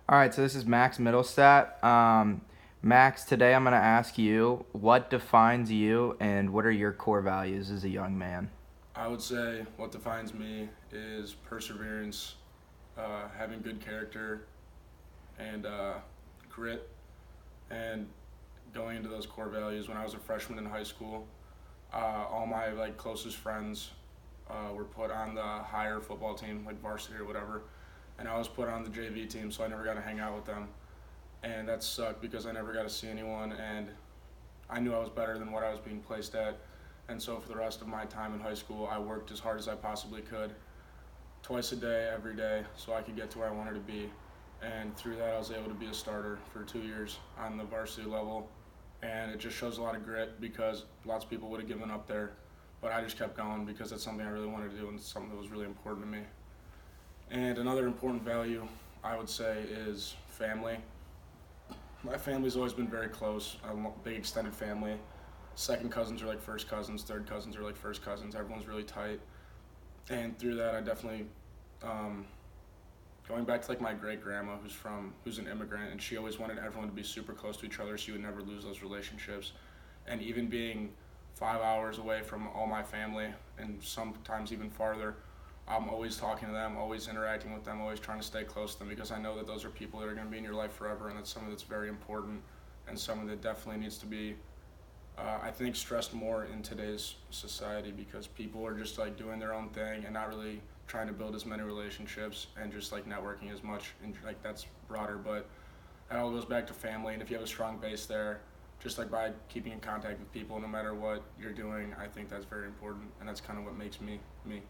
All right, so this is Max Middlestat. Max, today I'm going to ask you what defines you and what are your core values as a young man? I would say what defines me is perseverance, having good character, and grit, and going into those core values. When I was a freshman in high school, all my closest friends were put on the higher football team, like varsity or whatever, and I was put on the JV team, so I never got to hang out with them, and that sucked because I never got to see anyone, and I knew I was better than what I was being placed at. And so for the rest of my time in high school, I worked as hard as I possibly could, twice a day, every day, so I could get to where I wanted to be. And through that, I was able to be a starter for 2 years on the varsity level. And it just shows a lot of grit because lots of people would have given up there. But I just kept going because that's something I really wanted to do and something that was really important to me. And another important value I would say is family. My family's always been very close, a big extended family. Second cousins are like first cousins, third cousins are like first cousins. Everyone's really tight. And through that, I definitely um, going back to like my great grandma who's an immigrant, and she always wanted everyone to be super close to each other so you would never lose those relationships. And even being 5 hours away from all my family and sometimes even farther, I'm always talking to them, always interacting with them, always trying to stay close to them because I know that those are people that are going to be in your life forever, and that's something that's very important and something that definitely needs to be I think stressed more in today's society because people are just like doing their own thing and not really trying to build as many relationships and just like networking as much, and like that's broader, but it all goes back to family. And if you have a strong base there, just like by keeping in contact with people no matter what you're doing, I think that's very important, and that's kind of what makes me me.